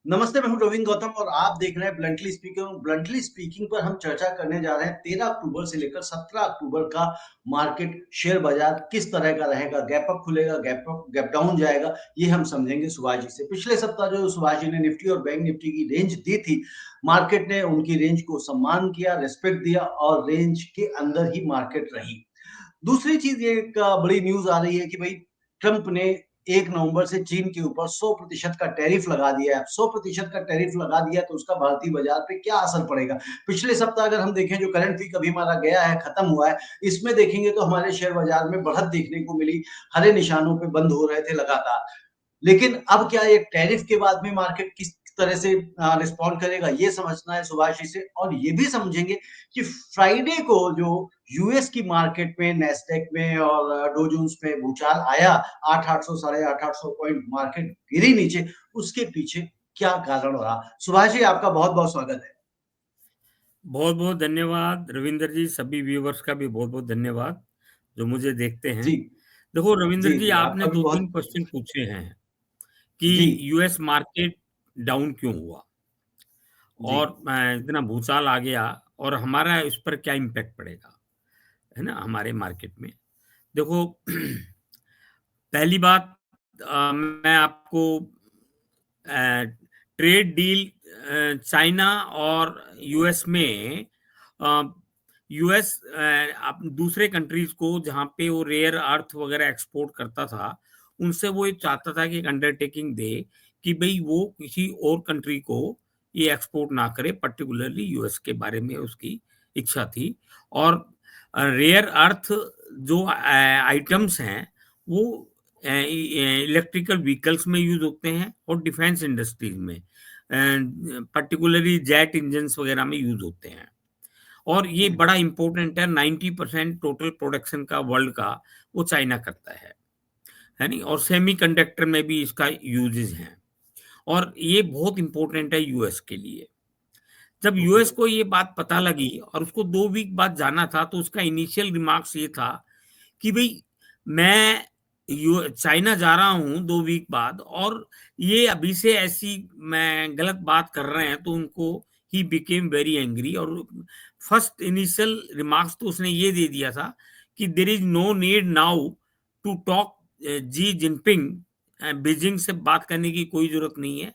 नमस्ते, मैं हूं रविंद्र गौतम और आप देख रहे हैं ब्लंटली स्पीकिंग। ब्लंटली स्पीकिंग पर हम चर्चा करने जा रहे हैं 13 अक्टूबर से लेकर 17 अक्टूबर का मार्केट शेयर बाजार किस तरह का रहेगा। गैप अप खुलेगा, गैप अप गैप डाउन जाएगा, ये हम समझेंगे सुभाष जी से। पिछले सप्ताह जो सुभाष जी ने निफ्टी और बैंक निफ्टी की रेंज दी थी, मार्केट ने उनकी रेंज को सम्मान किया, रिस्पेक्ट दिया और रेंज के अंदर ही मार्केट रही। दूसरी चीज ये एक बड़ी न्यूज आ रही है कि भाई ट्रंप ने 1 नवंबर से चीन के ऊपर 100% का टैरिफ लगा दिया है। 100% का टैरिफ लगा दिया तो उसका भारतीय बाजार पे क्या असर पड़ेगा। पिछले सप्ताह अगर हम देखें, जो करंट वीक अभी हमारा गया है, खत्म हुआ है, इसमें देखेंगे तो हमारे शेयर बाजार में बढ़त देखने को मिली। हरे निशानों पे बंद हो रहे थे लगातार। लेकिन अब क्या एक टैरिफ के बाद में मार्केट किस तरह से रिस्पॉन्ड करेगा, ये समझना है सुभाष जी से। और ये भी समझेंगे कि फ्राइडे को जो यूएस की मार्केट में, नेस्डेक में और डो जोन्स में भूचाल आया, 8,800 8,500 पॉइंट मार्केट गिरी नीचे, उसके पीछे क्या कारण रहा। सुभाष जी, आपका बहुत बहुत स्वागत है। बहुत बहुत धन्यवाद रविंदर जी। सभी व्यूवर्स का भी बहुत बहुत धन्यवाद जो मुझे देखते हैं। जी देखो रविंदर जी जी, जी, आपने आपका भी दो तीन बहुत। क्वेश्चन पूछे हैं कि जी यूएस मार्केट डाउन क्यों हुआ जी और इतना भूचाल आ गया और हमारा इस पर क्या इम्पैक्ट पड़ेगा, है ना, हमारे मार्केट में। देखो पहली बात, मैं आपको ट्रेड डील चाइना और यूएस में, यूएस आप दूसरे कंट्रीज को जहाँ पे वो रेयर अर्थ वगैरह एक्सपोर्ट करता था, उनसे वो ये चाहता था कि एक अंडरटेकिंग दे कि भाई वो किसी और कंट्री को ये एक्सपोर्ट ना करे, पर्टिकुलरली यूएस के बारे में उसकी इच्छा थी। और रेयर अर्थ जो आइटम्स हैं वो इलेक्ट्रिकल व्हीकल्स में यूज होते हैं और डिफेंस इंडस्ट्रीज में, पर्टिकुलरली जेट इंजन्स वगैरह में यूज होते हैं। और ये बड़ा इंपॉर्टेंट है। 90% टोटल प्रोडक्शन का वर्ल्ड का वो चाइना करता है नहीं। और सेमीकंडक्टर में भी इसका यूजेस हैं और ये बहुत इंपॉर्टेंट है यूएस के लिए। जब ओके यूएस को ये बात पता लगी और उसको 2 वीक बाद जाना था, तो उसका इनिशियल रिमार्क्स ये था कि भाई मैं चाइना जा रहा हूँ 2 वीक बाद, और ये अभी से ऐसी मैं गलत बात कर रहे हैं, तो उनको ही बिकेम वेरी एंग्री। और फर्स्ट इनिशियल रिमार्क्स तो उसने ये दे दिया था कि there is no need now to talk Xi Jinping, Beijing से बात करने की कोई जरूरत नहीं है।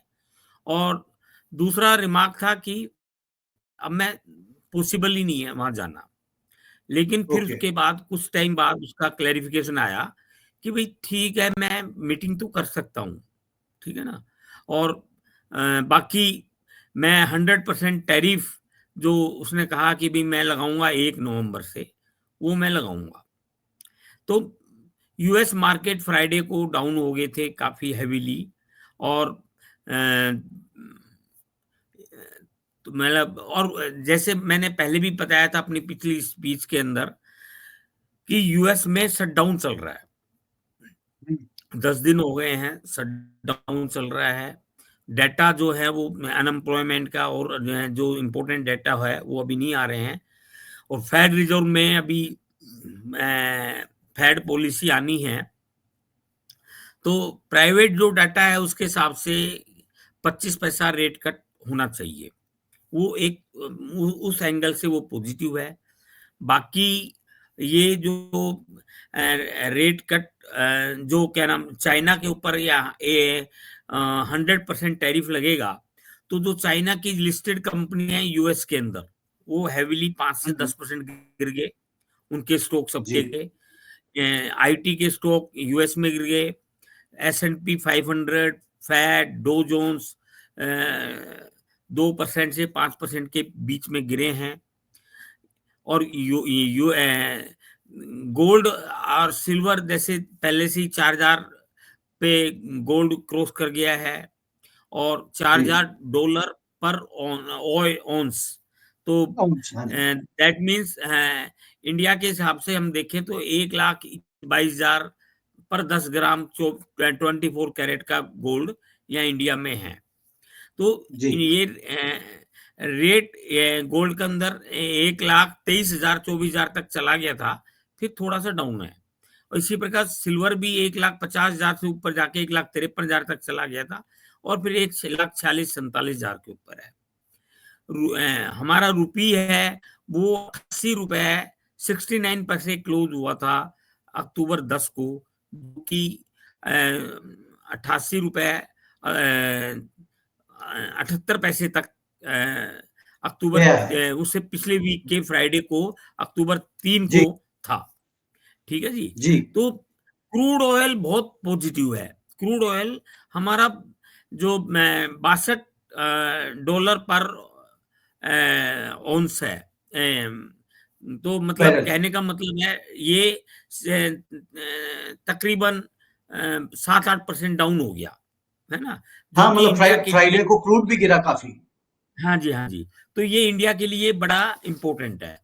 और दूसरा रिमार्क था कि अब मैं पॉसिबल ही नहीं है वहां जाना। लेकिन फिर ओके उसके बाद कुछ टाइम बाद उसका क्लैरिफिकेशन आया कि भाई ठीक है, मैं मीटिंग तो कर सकता हूँ, ठीक है ना। और बाकी मैं 100% टैरिफ जो उसने कहा कि भाई मैं लगाऊंगा 1 नवंबर से, वो मैं लगाऊंगा। तो यूएस मार्केट फ्राइडे को डाउन हो गए थे काफी हैवीली। और अ, तो मतलब, और जैसे मैंने पहले भी बताया था अपनी पिछली स्पीच के अंदर कि यूएस में शटडाउन चल रहा है। 10 दिन हो गए हैं शटडाउन चल रहा है। डाटा जो है वो अनएम्प्लॉयमेंट का और जो इम्पोर्टेंट डाटा है वो अभी नहीं आ रहे हैं। और फेड रिजर्व में अभी फेड पॉलिसी आनी है, तो प्राइवेट जो डाटा है उसके हिसाब से 25 पैसा रेट कट होना चाहिए। वो एक उस एंगल से वो पॉजिटिव है। बाकी ये जो रेट कट, जो क्या नाम, चाइना के ऊपर या 100% टैरिफ लगेगा, तो जो चाइना की लिस्टेड कंपनी है यूएस के अंदर, वो हैविली 5 से 10% गिर गए, उनके स्टॉक जी सबके गए। आईटी के स्टॉक यूएस में गिर गए। S&P 500, फैट, डो जोन्स 2% से 5% के बीच में गिरे हैं। और यू यू गोल्ड और सिल्वर जैसे पहले से ही 4,000 पे गोल्ड क्रॉस कर गया है, और जी। $4,000 पर ऑन्स। तो हाँ जी। दैट मीन्स इंडिया के हिसाब से हम देखें तो 1,22,000 पर 10 ग्राम 24 कैरेट का गोल्ड यहाँ इंडिया में है। तो जी ये रेट गोल्ड के अंदर 1,23,000 24,000 तक चला गया था, फिर थोड़ा सा डाउन है। और इसी प्रकार सिल्वर भी 1,50,000 से ऊपर जाके 1,53,000 तक चला गया था, और फिर 1,46,47,000 के ऊपर है। हमारा रुपी है वो 80 रुपए 69 पैसे क्लोज हुआ था अक्टूबर 10 को, कि 88 रुपए 78 पैसे तक अक्टूबर गया है। उससे पिछले वीक के फ्राइडे को अक्टूबर 3 जी को था। ठीक है जी। जी तो क्रूड ऑयल बहुत पॉजिटिव है। क्रूड ऑयल हमारा जो 62 डॉलर पर औंस है। तो मतलब बैरल। कहने का मतलब है ये तकरीबन 7-8% डाउन हो गया, है ना, जो हाँ, कि मतलब इंडिया के लिए, फ्राइडे को क्रूड भी गिरा काफी। हाँ जी, हाँ जी, तो ये इंडिया के लिए बड़ा इम्पोर्टेंट है।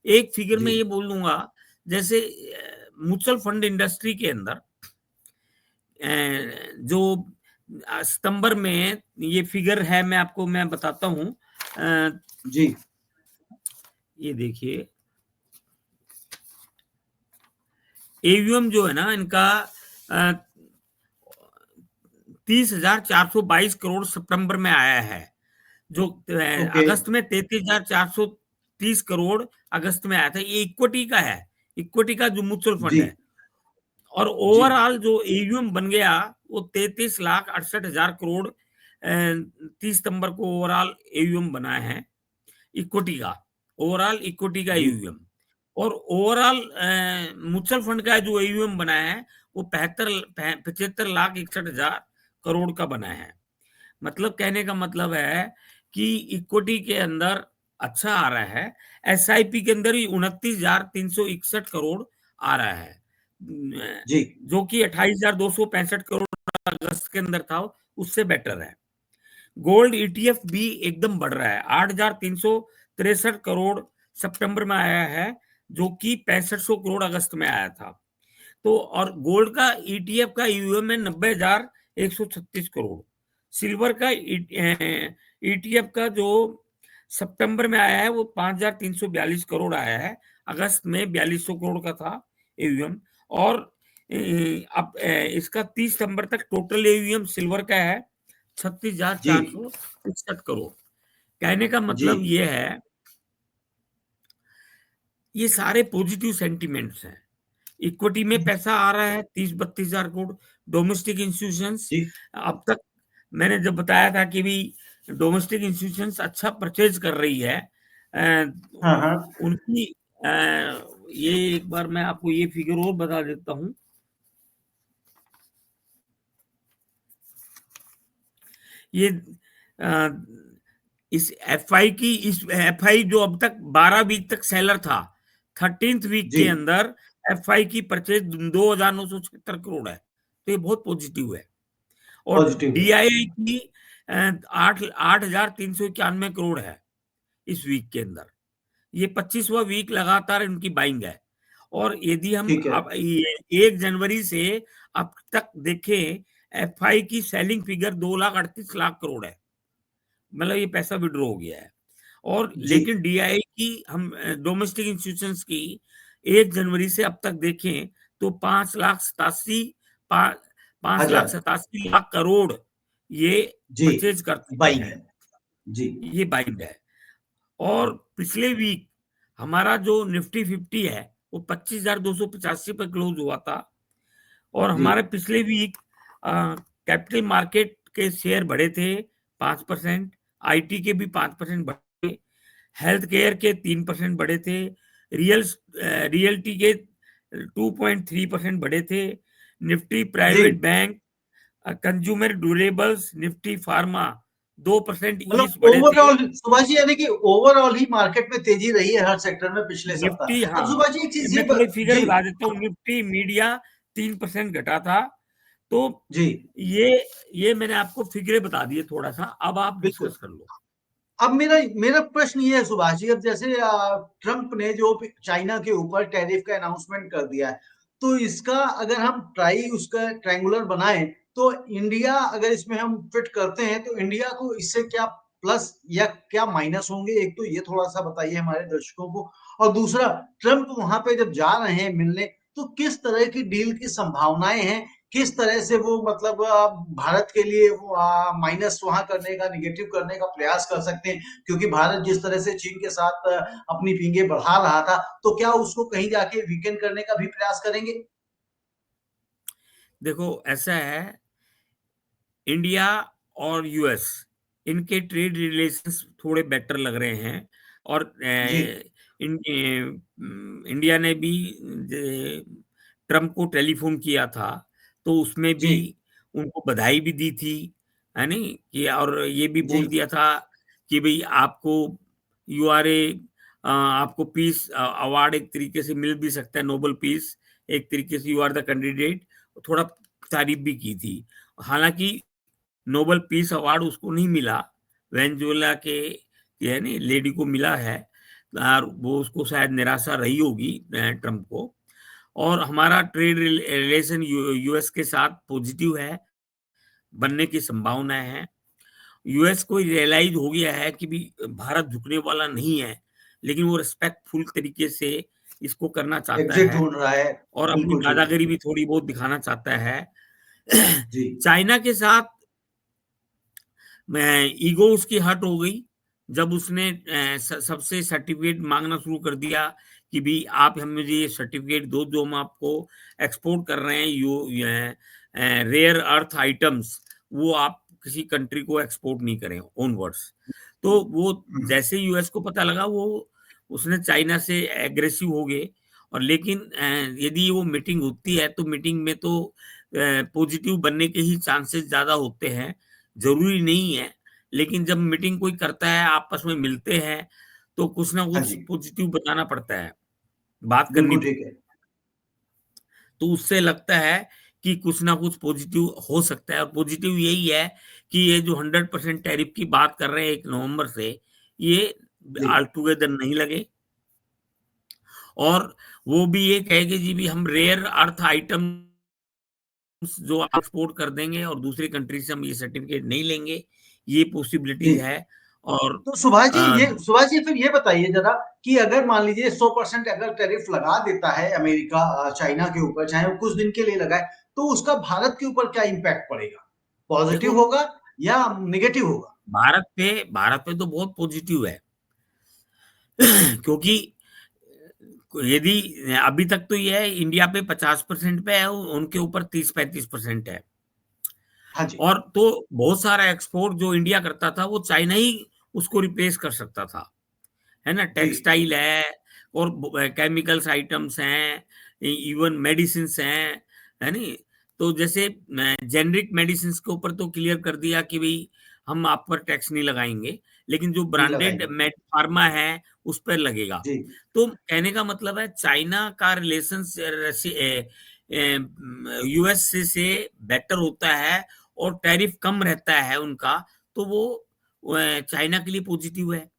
एक फिगर में जी ये बोल दूंगा, जैसे म्यूचुअल फंड इंडस्ट्री के अंदर जो सितंबर में ये फिगर है, मैं बताता हूं। जी ये देखिए, एवीएम जो है ना इनका 30,422 करोड़ सितंबर में आया है, जो ओके। अगस्त में 33,430 करोड़ अगस्त में आया था। ये इक्विटी का है, इक्विटी का जो म्यूचुअल जी फंड है। और जी ओवरऑल जो एयूएम बन गया वो 33,68,000 करोड़ 30 सितंबर को ओवरऑल एयूएम बना है, इक्विटी का, ओवरऑल इक्विटी का जी एयूएम। और ओवरऑल म्यूचुअल फंड का जो एयूएम बना है वो 75,61,61,000 करोड़ का बना है। मतलब कहने का मतलब है कि इक्विटी के अंदर अच्छा आ रहा है। एसआईपी के अंदर ही 29,361 करोड़ आ रहा है, जी जो कि 28,265 करोड़ अगस्त के अंदर था, उससे बेटर है। गोल्ड ईटीएफ भी एकदम बढ़ रहा है, 8,363 करोड़ सितंबर में आया है, जो कि 6500 करोड़ अगस्त में आया था। तो और गोल्ड का ईटीएफ का यूएम है 90,136 करोड़। सिल्वर का ईटीएफ का जो सितंबर में आया है वो 5,342 करोड़ आया है, अगस्त में 4,200 करोड़ का था एयूएम। और अब इसका 30 सितंबर तक टोटल एयूएम सिल्वर का है जी 36,461 करोड़। कहने का जी मतलब ये है, ये सारे पॉजिटिव सेंटिमेंट्स हैं। इक्विटी में पैसा आ रहा है 30-32 हजार करोड़। डोमेस्टिक इंस्टीट्यूशंस, जी अब तक मैंने जब बताया था कि भी डोमेस्टिक इंस्टीट्यूशंस अच्छा परचेज कर रही है, हाँ हाँ उनकी ये एक बार मैं आपको ये फिगर और बता देता हूं। ये इस एफआई जो अब तक 12 वीक तक सेलर था, 13th वीक जी के अंदर एफआई की परचेज 2,976 करोड़ है, तो ये बहुत पॉजिटिव है। और पॉजिटिव है। डीआईआई की 8,391 करोड़ है इस वीक के अंदर। ये 25वां वीक लगातार इनकी बाइंग है। और यदि हम ठीक है। अब 1 जनवरी से अब तक देखें, एफआई की सेलिंग फिगर 2,38,00,000 करोड़ है, मतलब ये पैसा विड्रॉ हो गया है। और जी लेकिन डीआई की हम डोमेस्टिक इंस्टीट्यूशंस की 1 जनवरी से अब तक देखें तो हजार। 5,87,00,000 करोड़ ये जी परचेज कर चुके बाइंग हैं, है। जी ये बाइंग है। और पिछले वीक हमारा जो निफ्टी 50 है वो 25,285 पर क्लोज हुआ था। और जी हमारे पिछले वीक कैपिटल मार्केट के शेयर बढ़े थे 5%, आईटी के भी 5% बढ़े, हेल्थ केयर के 3% बढ़े थे, रियल्टी के 2.3% बढ़े थे, निफ्टी जी private bank, consumer durables, Nifty pharma 2% each मतलब बढ़े थे। ओवरऑल सुभाष जी, यानी कि ओवरऑल ही मार्केट में तेजी रही है हर सेक्टर में पिछले निफ्टी, सप्ताह। अब हाँ, सुभाष जी एक चीज मैं थोड़ी फिगर जी बता देता हूँ। निफ्टी मीडिया 3% घटा था। तो जी ये ये मैंने आपको फिगरें बता दिए थोड़ा सा, अब आप बिल्कुल। डिस्कस कर लो। अब मेरा मेरा प्रश्न ये है सुभाष जी, अब जैसे ट्रम्प ने जो चाइना के ऊपर टैरिफ का अनाउंसमेंट कर दिया है, तो इसका अगर हम उसका ट्रायंगुलर बनाएं, तो इंडिया अगर इसमें हम फिट करते हैं तो इंडिया को इससे क्या प्लस या क्या माइनस होंगे? एक तो ये थोड़ा सा बताइए हमारे दर्शकों को। और दूसरा, ट्रम्प वहां पे जब जा रहे हैं मिलने, तो किस तरह की डील की संभावनाएं हैं किस तरह से वो मतलब भारत के लिए वो माइनस वहां करने का, निगेटिव करने का प्रयास कर सकते हैं, क्योंकि भारत जिस तरह से चीन के साथ अपनी पींगे बढ़ा रहा था, तो क्या उसको कहीं जाके वीकेंड करने का भी प्रयास करेंगे? देखो ऐसा है, इंडिया और यूएस इनके ट्रेड रिलेशंस थोड़े बेटर लग रहे हैं। और जी। इंडिया ने भी ट्रम्प को टेलीफोन किया था, तो उसमें जी। भी उनको बधाई भी दी थी, है नहीं कि, और ये भी जी। बोल दिया था कि भाई आपको यू आर ए आपको पीस अवार्ड एक तरीके से मिल भी सकता है, नोबेल पीस, एक तरीके से यू आर द कैंडिडेट, थोड़ा तारीफ भी की थी। हालांकि नोबेल पीस अवार्ड उसको नहीं मिला, वेनेजुएला के ये नहीं लेडी को मिला है, और वो उसको शायद निराशा रही होगी ट्रम्प को। और हमारा ट्रेड रिलेशन यूएस के साथ पॉजिटिव है, बनने की संभावना है। यूएस को रियलाइज हो गया है कि भी भारत झुकने वाला नहीं है, लेकिन वो रिस्पेक्टफुल तरीके से इसको करना चाहता एग्जिट है ढूंढ रहा है। और अपनी बिल्कुल ठीक है। दादागिरी भी थोड़ी बहुत दिखाना चाहता है। जी। चाइना के साथ मैं ईगो उसकी हर्ट हो गई जब उसने सबसे सर्टिफिकेट मांगना शुरू कर दिया कि भी आप हम मुझे ये सर्टिफिकेट दो जो हम आपको एक्सपोर्ट कर रहे हैं, रेयर अर्थ आइटम्स, वो आप किसी कंट्री को एक्सपोर्ट नहीं करें ओन वर्ड्स। तो वो हम्म। जैसे यूएस को पता लगा, वो उसने चाइना से एग्रेसिव हो गए। और लेकिन यदि वो मीटिंग होती है तो मीटिंग में तो पॉजिटिव बनने के ही चांसेस ज्यादा होते हैं, जरूरी नहीं है। लेकिन जब मीटिंग कोई करता है, आपस में मिलते हैं, तो कुछ ना हाँ कुछ जी। पॉजिटिव बताना पड़ता है, बात करनी। बिल्कुल ठीक है। तो उससे लगता है कि कुछ ना कुछ पॉजिटिव हो सकता है। और पॉजिटिव यही है कि ये जो 100% टैरिफ की बात कर रहे हैं 1 नवंबर से, ये जी। ऑल टुगेदर नहीं लगे। और वो भी ये कहेंगे जी भी हम रेयर अर्थ आइटम जो एक्सपोर्ट कर देंगे और दूसरी कंट्री से हम ये सर्टिफिकेट नहीं लेंगे, ये जी। पॉसिबिलिटीज है। और तो सुभाष जी, अ, फिर ये बताइए जरा कि अगर मान लीजिए 100% अगर टैरिफ लगा देता है अमेरिका चाइना के ऊपर, चाहे वो कुछ दिन के लिए लगाए, तो उसका भारत के ऊपर क्या इम्पैक्ट पड़ेगा? देखो, पॉजिटिव होगा या नेगेटिव होगा? भारत पे तो बहुत पॉजिटिव है। क्योंकि यदि अभी तक तो ये है, इंडिया पे 50% पे है, उनके ऊपर 30-35% है। हाँ जी। और तो बहुत सारा एक्सपोर्ट जो इंडिया करता था, वो चाइना ही उसको रिप्लेस कर सकता था, है ना। जी। टेक्सटाइल है, और केमिकल्स आइटम्स हैं, इवन मेडिसिन हैं, है नी। तो जैसे जेनरिक मेडिसिन के ऊपर तो क्लियर कर दिया कि भाई हम आप पर टैक्स नहीं लगाएंगे, लेकिन जो नहीं ब्रांडेड लगाएंगे। मेड फार्मा है उस पर लगेगा। जी। तो कहने का मतलब है, चाइना का रिलेशन यूएस से बेटर होता है, और टैरिफ कम रहता है उनका, तो वो चाइना के लिए पॉजिटिव है।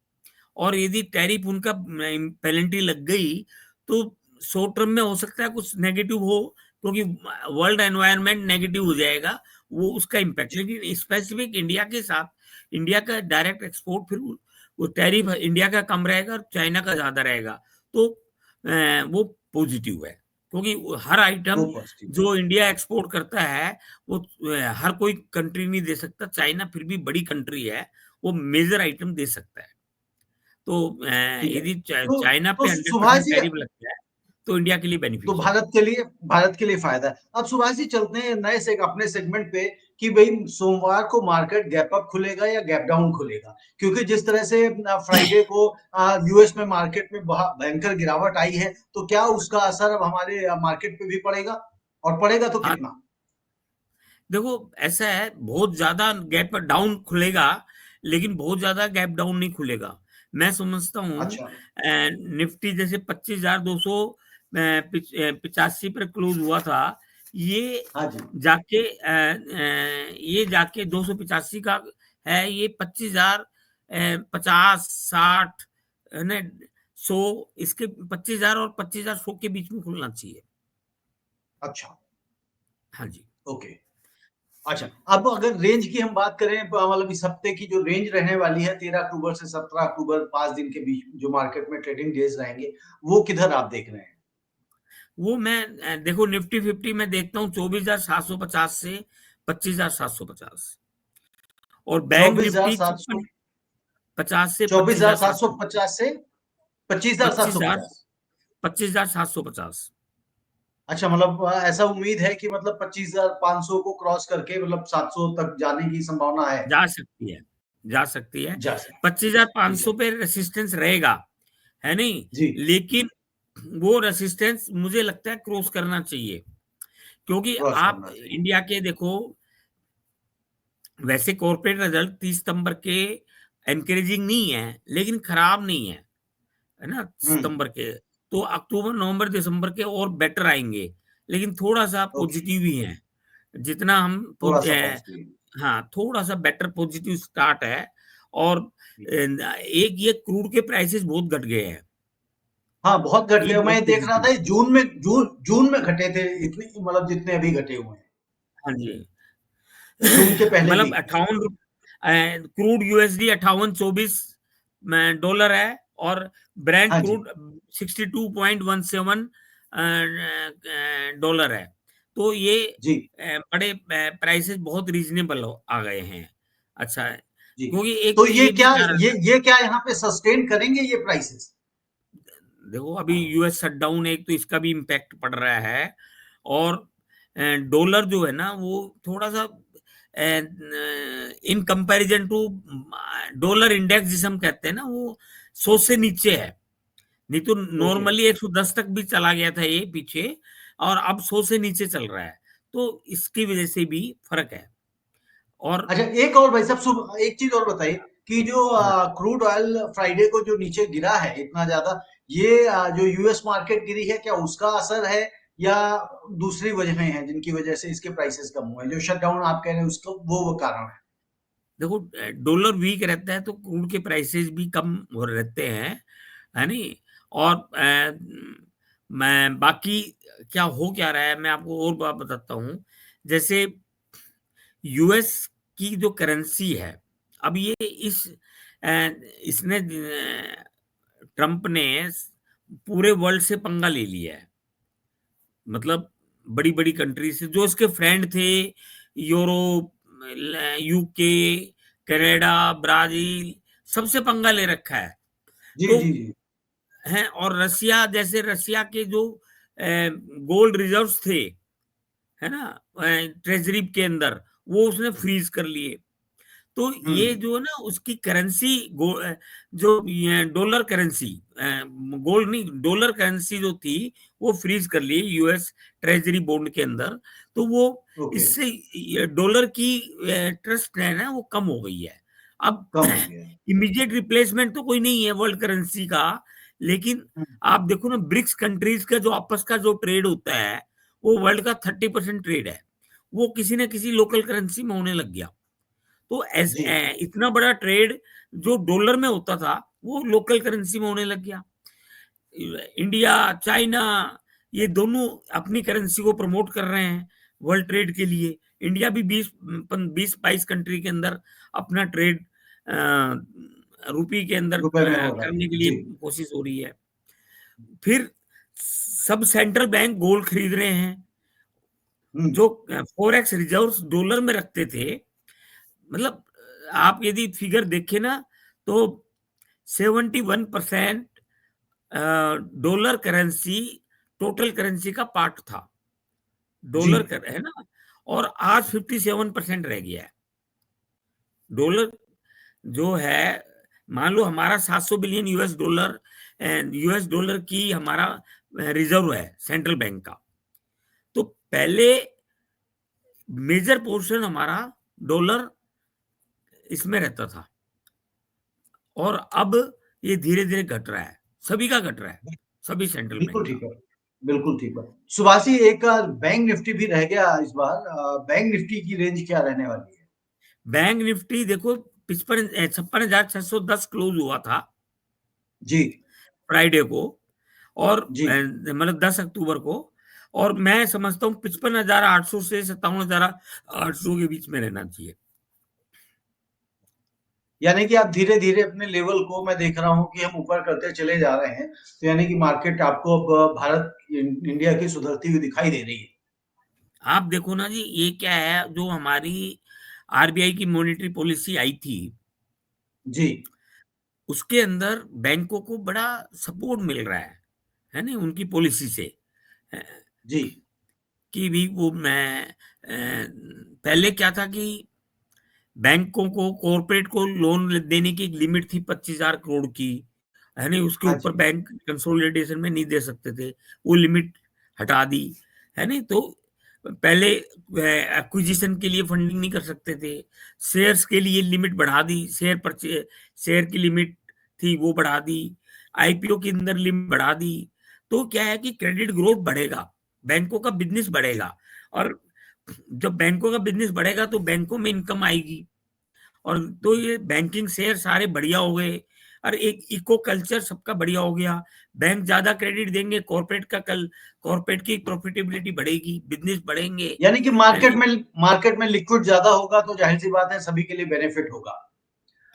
और यदि टैरिफ उनका पेनल्टी लग गई, तो शॉर्ट टर्म में हो सकता है कुछ नेगेटिव हो, क्योंकि वर्ल्ड एनवायरनमेंट नेगेटिव हो जाएगा, वो उसका इम्पैक्ट। जी। लेकिन स्पेसिफिक इंडिया के साथ, इंडिया का डायरेक्ट एक्सपोर्ट, फिर वो टैरिफ इंडिया का कम रहेगा और चाइना का ज्यादा रहेगा, तो वो पॉजिटिव है। क्योंकि हर वो आइटम पॉजिटिव है। जो इंडिया एक्सपोर्ट करता है, वो हर कोई कंट्री नहीं दे सकता। चाइना फिर भी बड़ी कंट्री है, वो मेजर आइटम दे सकता है। तो ठीक है। यदि तो चाइना पे हंड्रेड सुभाष परसेंट जी, टैरिफ लगता है, तो इंडिया के लिए तो बेनिफिशियल है। भारत के लिए फायदा है। अब सुभाष जी चलते हैं नए से अपने सेगमेंट पे कि भाई सोमवार को मार्केट गैप अप खुलेगा या गैप डाउन खुलेगा, क्योंकि जिस तरह से फ्राइडे को यूएस में मार्केट में भयंकर गिरावट आई है, तो क्या उसका असर अब हमारे मार्केट पे भी पड़ेगा, और पड़ेगा तो हाँ, कितना? देखो ऐसा है, बहुत ज्यादा गैप डाउन खुलेगा, लेकिन बहुत ज्यादा गैप डाउन नहीं खुलेगा। मैं समझता हूँ अच्छा। निफ्टी जैसे 25,285 पर क्लोज हुआ था, ये हाँ जी। ये जाके 285 का है, ये 25,050 60, है ना, 100, इसके 25,000 और 25,100 के बीच में खुलना चाहिए। अच्छा। हाँ जी। ओके। अच्छा, अब अगर रेंज की हम बात करें, मतलब इस हफ्ते की जो रेंज रहने वाली है 13 अक्टूबर से 17 अक्टूबर, 5 दिन के बीच जो मार्केट में ट्रेडिंग डेज रहेंगे, वो किधर आप देख रहे हैं? वो मैं देखो निफ्टी 50 में देखता हूँ 24,750 से 25,750, और बैंक चौबीस हजार निफ्टी सात सौ 56 से चौबीस हजार सात सौ 25,750, पचास से 25,750। 25,750। अच्छा, मतलब ऐसा उम्मीद है कि मतलब 25,500 को क्रॉस करके मतलब 700 तक जाने की संभावना है। जा सकती है, जा सकती है। जा सकती। ठीक 25,500 है। पे रेसिस्टेंस रहेगा, है नहीं, जी। लेकिन वो रेसिस्टेंस मुझे लगता है क्रॉस करना चाहिए, क्योंकि क्रॉस आप करना चाहिए। इंडिया के देखो, वैसे कॉर्पोरेट रिजल्ट 30 सितंबर के एनकरेजिंग नहीं है, लेकिन खराब नहीं है ना हम्म। सितंबर के। तो अक्टूबर नवंबर दिसंबर के और बेटर आएंगे, लेकिन थोड़ा सा ओके। पॉजिटिव ही है, जितना हम थोड़ा सा पॉजिटिव। हाँ थोड़ा सा बेटर पॉजिटिव स्टार्ट है। और एक ये क्रूड के प्राइसेस बहुत घट गए हैं, हाँ, बहुत घट ये गया। बहुत मैं देख रहा पॉजिटिव। था ये जून में घटे थे इतने, मतलब जितने अभी घटे हुए हैं हाँ जी। जून के पहले मतलब वीक में। 58, क्रूड यूएसडी 58-24 डॉलर है, और ब्रेंट हाँ जी। क्रूड 62.17 डॉलर है। तो ये जी। बड़े प्राइसेस बहुत रीजनेबल आ गए हैं। अच्छा है, जी। क्योंकि एक तो तो ये ये भी क्या, कारण है। ये क्या यहाँ पे सस्टेन करेंगे ये प्राइसेस? देखो अभी यूएस शटडाउन है, एक तो इसका भी इम्पैक्ट पड़ रहा है, और डॉलर जो है ना वो थोड़ा सा in comparison to dollar index जिसे हम कहते हैं ना, वो 100 से नीचे है। नहीं तो ओके। नॉर्मली 110 तक भी चला गया था ये पीछे, और अब 100 से नीचे चल रहा है, तो इसकी वजह से भी फर्क है। और अच्छा, एक और भाई साहब, एक चीज और बताइए कि जो हाँ, क्रूड ऑयल फ्राइडे को जो नीचे गिरा है इतना ज्यादा, ये जो यूएस मार्केट गिरी है, क्या उसका असर है या दूसरी वजहें हैं जिनकी वजह से इसके प्राइसेस कम हुए हैं? जो शटडाउन आप कह रहे हैं उसका वो कारण है? देखो डॉलर वीक रहता है तो क्रूड के प्राइसेस भी कम हो रहते हैं, है नहीं। और मैं बाकी क्या रहा है, मैं आपको और बात बताता हूँ। जैसे यूएस की जो करेंसी है, अब ये इसने ट्रम्प ने पूरे वर्ल्ड से पंगा ले लिया है। मतलब बड़ी बड़ी कंट्री से जो इसके फ्रेंड थे, यूरोप, यूके, कनाडा, ब्राजील, सबसे पंगा ले रखा है। जी तो जी जी। हैं, और रसिया, जैसे रसिया के जो गोल्ड रिजर्व्स थे, है ना, ट्रेजरी के अंदर, वो उसने फ्रीज कर लिए। तो ये हम्म। जो है ना उसकी करेंसी, जो डॉलर करेंसी, गोल्ड नहीं, डॉलर करेंसी जो थी वो फ्रीज कर ली यूएस ट्रेजरी बॉन्ड के अंदर। तो वो ओके। इससे डॉलर की ट्रस्ट है ना वो कम हो गई है। अब कम हो गया। इमीडिएट रिप्लेसमेंट तो कोई नहीं है वर्ल्ड करेंसी का, लेकिन हम्म। आप देखो ना ब्रिक्स कंट्रीज का जो आपस का जो ट्रेड होता है, वो वर्ल्ड का 30% ट्रेड है, वो किसी न किसी लोकल करेंसी में होने लग गया। तो जी। इतना बड़ा ट्रेड जो डॉलर में होता था वो लोकल करेंसी में होने लग गया। इंडिया, चाइना, ये दोनों अपनी करेंसी को प्रमोट कर रहे हैं वर्ल्ड ट्रेड के लिए। इंडिया भी 20-22 कंट्री के अंदर अपना ट्रेड रुपी के अंदर रुपए में हो रहा है। करने के लिए जी। कोशिश हो रही है। फिर सब सेंट्रल बैंक गोल्ड खरीद रहे हैं। हम्म। जो फॉरेक्स रिजर्व्स डॉलर में रखते थे, मतलब आप यदि फिगर देखें ना, तो 71% डॉलर करेंसी टोटल करेंसी का पार्ट था, जी। डॉलर कर है ना, और आज 57% रह गया है डॉलर जो है। मान लो हमारा 700 बिलियन यूएस डॉलर की हमारा रिजर्व है सेंट्रल बैंक का। तो पहले मेजर पोर्शन हमारा डॉलर इसमें रहता था, और अब ये धीरे धीरे घट रहा है, सभी का घट रहा है, सभी सेंट्रल बिल्कुल बैंक का। ठीक है। बिल्कुल ठीक है। सुभाष जी, एक बैंक निफ्टी भी रह गया इस बार। बैंक निफ्टी की रेंज क्या रहने वाली है? बैंक निफ्टी देखो 56,610 क्लोज हुआ था जी। फ्राइडे को, और जी। मतलब 10 अक्टूबर को। और मैं समझता हूँ 55,800 से 57,800 के बीच में रहना चाहिए। यानी कि आप धीरे-धीरे अपने लेवल को, मैं देख रहा हूँ कि हम ऊपर करते चले जा रहे हैं। तो यानी कि मार्केट आपको अब भारत, इंडिया की सुधरती हुई दिखाई दे रही है। आप देखो ना जी, ये क्या है, जो हमारी आरबीआई की मॉनेटरी पॉलिसी आई थी, जी, उसके अंदर बैंकों को बड़ा सपोर्ट मिल रहा है ना, उनकी पॉलिसी से। अ, जी, कि भी वो मैं पहले क्या था कि बैंकों को, कॉरपोरेट को लोन देने की एक लिमिट थी 25,000 करोड़ की, है नहीं, उसके हाँ ऊपर जी। बैंक कंसोलिडेशन में नहीं दे सकते थे, वो लिमिट हटा दी, है नहीं। तो पहले एक्विजिशन के लिए फंडिंग नहीं कर सकते थे, शेयर्स के लिए लिमिट बढ़ा दी, शेयर की लिमिट थी वो बढ़ा दी, आईपीओ के अंदर लिमिट बढ़ा दी। तो क्या है कि क्रेडिट ग्रोथ बढ़ेगा, बैंकों का बिजनेस बढ़ेगा, और जब बैंकों का बिजनेस बढ़ेगा तो बैंकों में इनकम आएगी, और तो ये बैंकिंग शेयर सारे बढ़िया हो गए, और एक इको कल्चर सबका बढ़िया हो गया। बैंक ज्यादा क्रेडिट देंगे, कॉर्पोरेट की प्रॉफिटेबिलिटी बढ़ेगी, बिजनेस बढ़ेंगे, यानी कि है नहीं। मार्केट में लिक्विड ज़्यादा होगा तो ज़ाहिर-सी बात है सभी के लिए बेनिफिट होगा।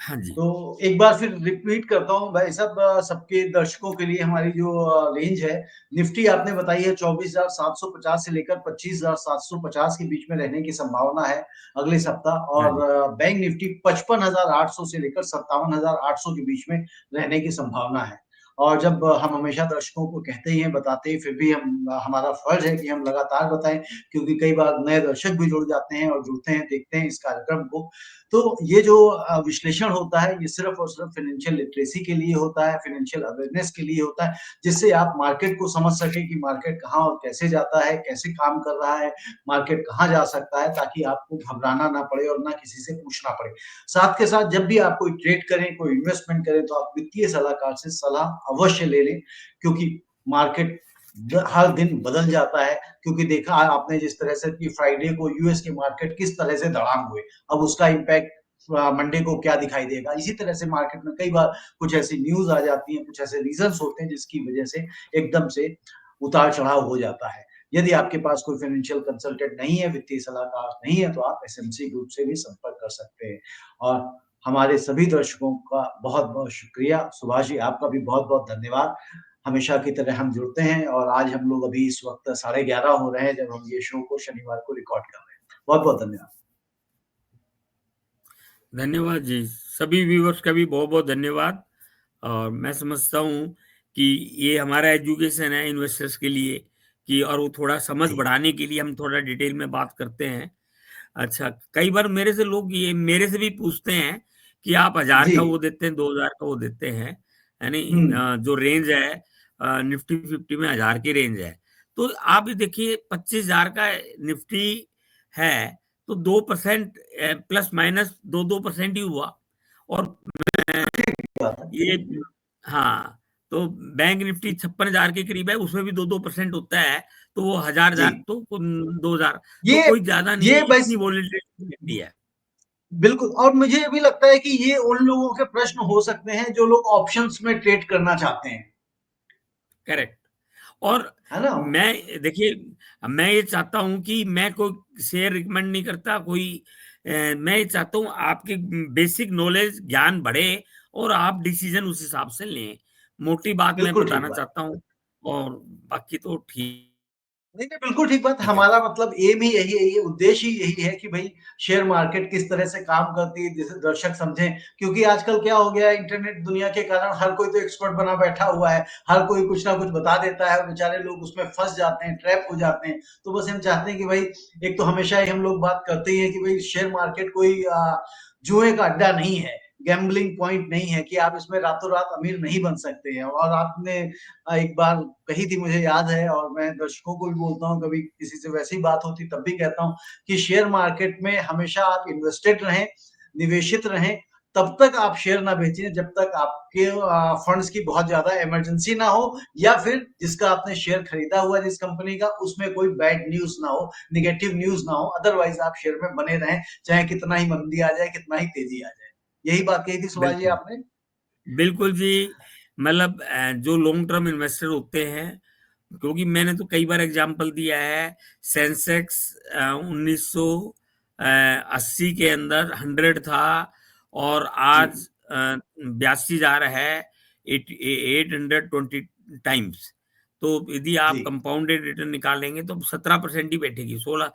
हाँ जी। तो एक बार फिर रिपीट करता हूँ भाई साहब, सबके दर्शकों के लिए हमारी जो रेंज है, निफ्टी आपने बताई है 24,750 से लेकर 25,750 के बीच में रहने की संभावना है अगले सप्ताह, हाँ और जी। बैंक निफ्टी 55,800 से लेकर 57,800 के बीच में रहने की संभावना है। और जब हम हमेशा दर्शकों को कहते ही हैं, बताते ही, फिर भी हमारा फर्ज है कि हम लगातार बताएं, क्योंकि कई बार नए दर्शक भी जुड़ जाते हैं और जुड़ते हैं, देखते हैं इस कार्यक्रम को। तो ये जो विश्लेषण होता है, ये सिर्फ़ और सिर्फ़ फ़ाइनेंशियल लिटरेसी के लिए होता है, फ़ाइनेंशियल अवेयरनेस के लिए होता है, जिससे आप मार्केट को समझ सकें कि मार्केट कहाँ और कैसे जाता है, कैसे काम कर रहा है, मार्केट कहाँ जा सकता है, ताकि आपको घबराना ना पड़े और ना किसी से पूछना पड़े। साथ के साथ जब भी आप कोई ट्रेड करें, कोई इन्वेस्टमेंट करें, तो आप वित्तीय सलाहकार से सलाह अवश्य ले लें, क्योंकि मार्केट हर दिन बदल जाता है। क्योंकि देखा आपने जिस तरह से कि फ्राइडे को यूएस के मार्केट किस तरह से धड़ाम हुए, अब उसका इम्पैक्ट मंडे को क्या दिखाई देगा। इसी तरह से मार्केट में कई बार कुछ ऐसी न्यूज़ आ जाती हैं, कुछ ऐसे रीज़न्स होते हैं जिसकी वजह से एकदम से उतार-चढ़ाव हो जाता है। यदि आपके पास कोई फाइनेंशियल कंसल्टेंट नहीं है, वित्तीय सलाहकार नहीं है, तो आप एसएमसी ग्रुप से भी संपर्क कर सकते हैं। और हमारे सभी दर्शकों का बहुत-बहुत शुक्रिया। सुभाष जी, आपका भी बहुत-बहुत धन्यवाद। हमेशा की तरह हम जुड़ते हैं, और आज हम लोग अभी इस वक़्त 11:30 हो रहे हैं जब हम ये शो को शनिवार को रिकॉर्ड कर रहे हैं। बहुत-बहुत धन्यवाद। धन्यवाद जी, सभी व्यूअर्स का भी बहुत बहुत धन्यवाद। और मैं समझता हूँ कि ये हमारा एजुकेशन है इन्वेस्टर्स के लिए, कि और वो थोड़ा समझ जी। बढ़ाने के लिए हम थोड़ा डिटेल में बात करते हैं। अच्छा, कई बार मेरे से लोग ये मेरे से भी पूछते हैं कि आप 1000 जी। का वो देते हैं, 2000 का वो देते हैं, यानी हुँ। जो रेंज है निफ्टी 50 में 1000 की रेंज है। तो आप ये देखिए 25,000 का निफ्टी है, तो 2% प्लस माइनस 2-2% ही हुआ। और बात है। ये, हाँ, तो बैंक निफ्टी 56,000 के करीब है, उसमें भी 2-2% होता है, तो वो हजार जी। हजार तो 2000, तो ये कोई ज्यादा नहीं ये है, बस इतनी वॉलीटिलिटी रहती है। बिल्कुल, और मुझे ये भी लगता है कि ये उन लोगों के प्रश्न हो सकते हैं जो लोग ऑप्शंस में ट्रेड करना चाहते हैं, करेक्ट। और है ना? मैं देखिए, मैं ये चाहता हूं कि मैं कोई शेयर रिकमेंड नहीं करता, मैं ये चाहता हूं आपके बेसिक नॉलेज ज्ञान बढ़े, और आप डिसीजन उस हिसाब से लें। मोटी बात मैं बिल्कुल ठीक बताना बात। चाहता हूं, और बाकी तो ठीक नहीं, नहीं, बिल्कुल ठीक बात। है। हमारा मतलब एम ही यही है, ये उद्देश्य ही यही है कि भई शेयर मार्केट किस तरह से काम करती है, जिसे दर्शक समझें। क्योंकि आजकल क्या हो गया है, इंटरनेट दुनिया के कारण हर कोई तो एक्सपर्ट बना बैठा हुआ है, हर कोई कुछ ना कुछ बता देता है और बेचारे लोग उसमें फँस जाते हैं, ट्रैप हो जाते हैं। तो बस हम चाहते हैं कि भई, एक तो हमेशा ही हम लोग बात करते ही हैं कि भई शेयर मार्केट कोई जुए का अड्डा नहीं है, गैम्बलिंग पॉइंट नहीं है कि आप इसमें रातों-रात अमीर नहीं बन सकते हैं। और आपने एक बार कही थी, मुझे याद है, और मैं दर्शकों को भी बोलता हूँ, कभी किसी से वैसी बात होती तब भी कहता हूँ कि शेयर मार्केट में हमेशा आप इन्वेस्टेड रहें, निवेशित रहें, तब तक आप शेयर ना बेचें जब तक आपके फंड्स की बहुत ज़्यादा इमरजेंसी ना हो, या फिर जिसका आपने शेयर खरीदा हुआ है जिस कंपनी का, उसमें कोई बैड न्यूज़ ना हो, नेगेटिव न्यूज़ ना हो, अदरवाइज़ आप शेयर में बने रहें, चाहे कितना ही मंदी आ जाए, कितना ही तेज़ी आ जाए। यही बात कही थी सुभाष जी बिल्कुल, आपने? बिल्कुल जी। मतलब जो लॉन्ग टर्म इन्वेस्टर होते हैं, क्योंकि मैंने तो कई बार एग्जांपल दिया है, सेंसेक्स 1980 के अंदर 100 था, और जी, आज ब्याज जा रहा है 820 टाइम्स। तो यदि आप जी, कंपाउंडेड रिटर्न निकालेंगे तो 17% ही बैठेगी। 16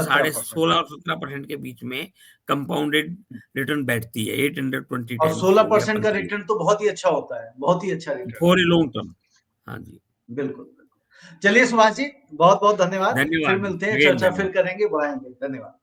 साढ़े 17%। 16 और 17% के बीच में कंपाउंडेड रिटर्न बैठती है 820 और टाइम्स हो गया 16% का 45 रिटर्न तो बहुत ही अच्छा होता है, बहुत ही अच्छा रिटर्न फॉर ए है। Long term. हाँ जी। बिल्कुल, बिल्कुल। चलिए सुभाष जी, बहुत-बहुत धन्यवाद। फिर धन्यवाद। मिलते हैं, अगेन चर्चा फिर धन्यवाद। करेंगे, बढ़ाएँगे। धन्यवाद।